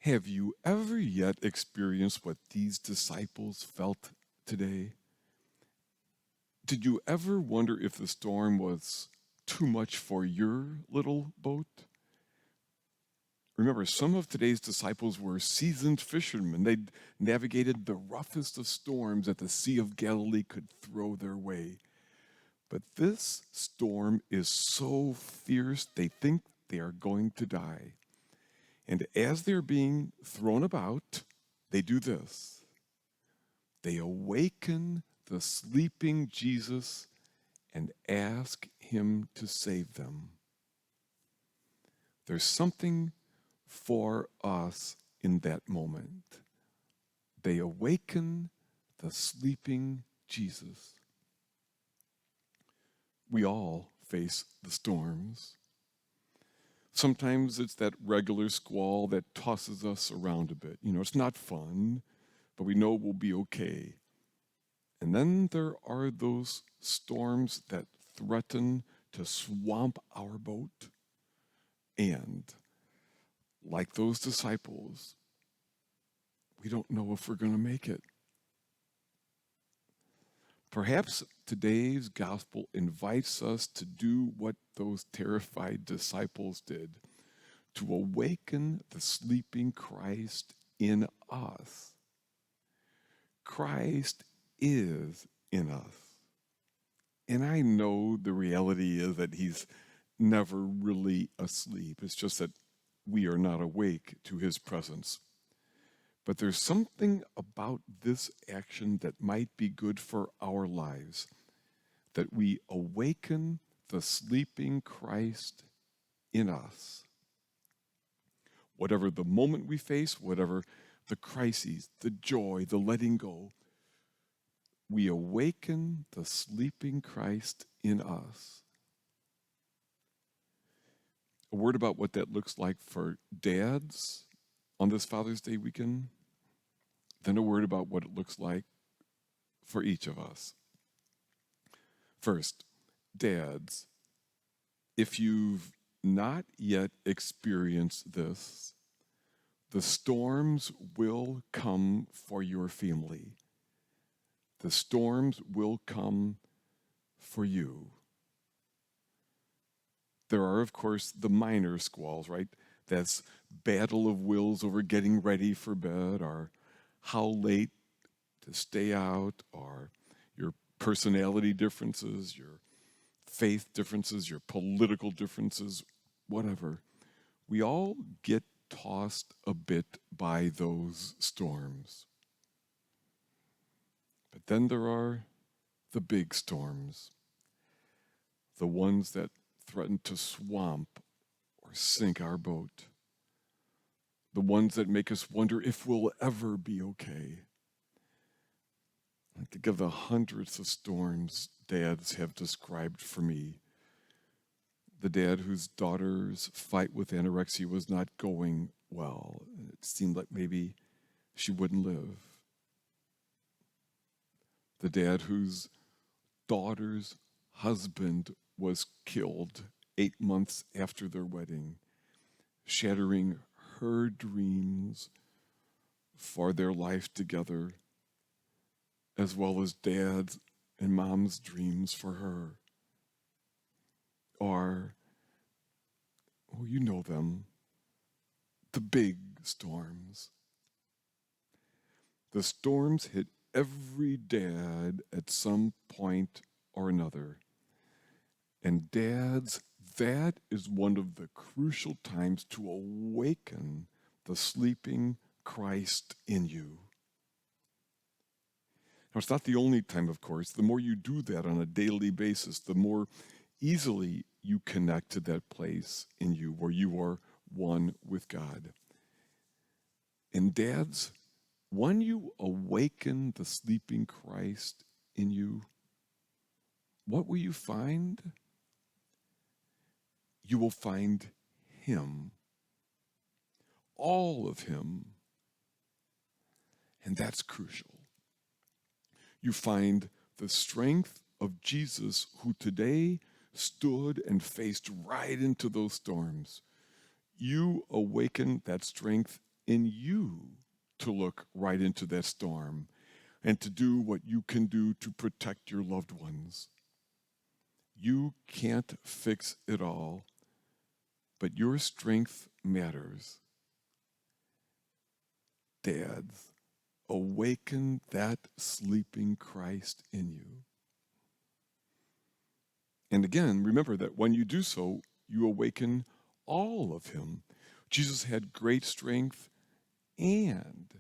Have you ever yet experienced what these disciples felt today? Did you ever wonder if the storm was too much for your little boat? Remember, some of today's disciples were seasoned fishermen. They'd navigated the roughest of storms that the Sea of Galilee could throw their way. But this storm is so fierce, they think they are going to die. And as they're being thrown about, they do this. They awaken the sleeping Jesus and ask him to save them. There's something for us in that moment. They awaken the sleeping Jesus. We all face the storms. Sometimes it's that regular squall that tosses us around a bit. It's not fun, but we know we'll be okay. And then there are those storms that threaten to swamp our boat. And like those disciples, we don't know if we're going to make it. Perhaps today's gospel invites us to do what those terrified disciples did, to awaken the sleeping Christ in us. Christ is in us. And I know the reality is that he's never really asleep. It's just that we are not awake to his presence. But there's something about this action that might be good for our lives, that we awaken the sleeping Christ in us. Whatever the moment we face, whatever the crises, the joy, the letting go, we awaken the sleeping Christ in us. A word about what that looks like for dads on this Father's Day weekend, then a word about what it looks like for each of us. First, dads, if you've not yet experienced this, the storms will come for your family. The storms will come for you. There are, of course, the minor squalls, right? That's battle of wills over getting ready for bed, or how late to stay out, or your personality differences, your faith differences, your political differences, whatever. We all get tossed a bit by those storms. But then there are the big storms, the ones that threaten to swamp or sink our boat, the ones that make us wonder if we'll ever be okay. I think of the hundreds of storms dads have described for me. The dad whose daughter's fight with anorexia was not going well. It seemed like maybe she wouldn't live. The dad whose daughter's husband was killed 8 months after their wedding, shattering her dreams for their life together, as well as dad's and mom's dreams for her. Or, oh, you know them, the big storms. The storms hit every dad at some point or another. And dads, that is one of the crucial times to awaken the sleeping Christ in you. Now, it's not the only time, of course. The more you do that on a daily basis, the more easily you connect to that place in you where you are one with God. And dads, when you awaken the sleeping Christ in you, what will you find? You will find him, all of him. And that's crucial. You find the strength of Jesus, who today stood and faced right into those storms. You awaken that strength in you to look right into that storm and to do what you can do to protect your loved ones. You can't fix it all, but your strength matters. Dads, awaken that sleeping Christ in you. And again, remember that when you do so, you awaken all of him. Jesus had great strength, and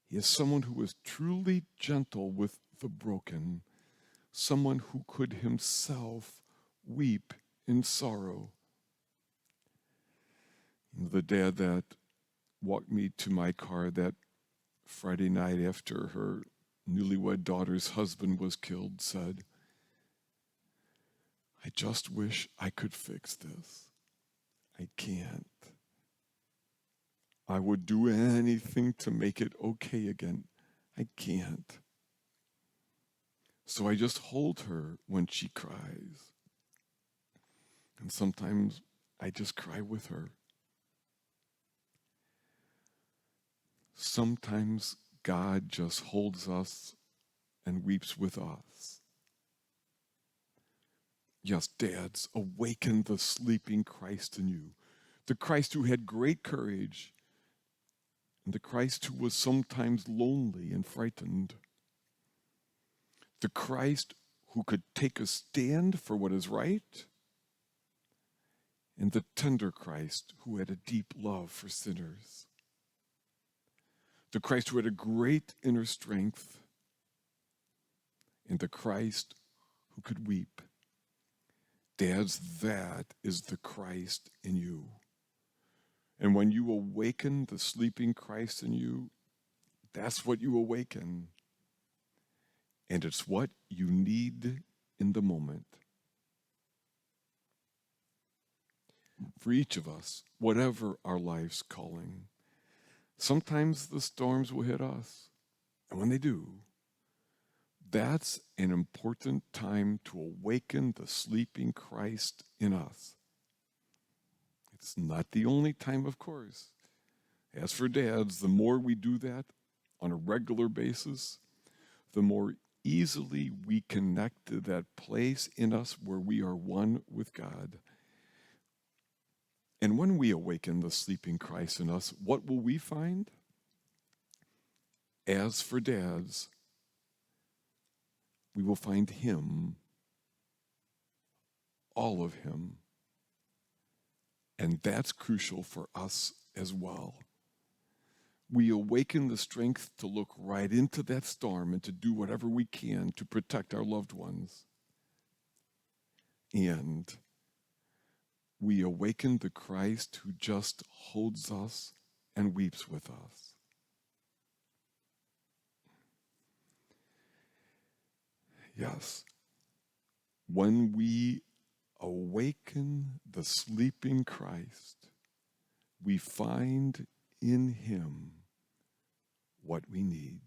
he is someone who was truly gentle with the broken, someone who could himself weep in sorrow. The dad that walked me to my car that Friday night after her newlywed daughter's husband was killed said, "I just wish I could fix this. I can't. I would do anything to make it okay again. I can't. So I just hold her when she cries. And sometimes I just cry with her. Sometimes God just holds us and weeps with us. Yes, dads, awaken the sleeping Christ in you, the Christ who had great courage, and the Christ who was sometimes lonely and frightened, the Christ who could take a stand for what is right, and the tender Christ who had a deep love for sinners, the Christ who had a great inner strength, and the Christ who could weep. Dads, that is the Christ in you. And when you awaken the sleeping Christ in you, that's what you awaken. And it's what you need in the moment. For each of us, whatever our life's calling, sometimes the storms will hit us. And when they do, that's an important time to awaken the sleeping Christ in us. It's not the only time, of course. As for dads, the more we do that on a regular basis, the more easily we connect to that place in us where we are one with God. And when we awaken the sleeping Christ in us, what will we find? As for dads, we will find him, all of him. And that's crucial for us as well. We awaken the strength to look right into that storm and to do whatever we can to protect our loved ones. And we awaken the Christ who just holds us and weeps with us. Yes, when we awaken the sleeping Christ, we find in him what we need.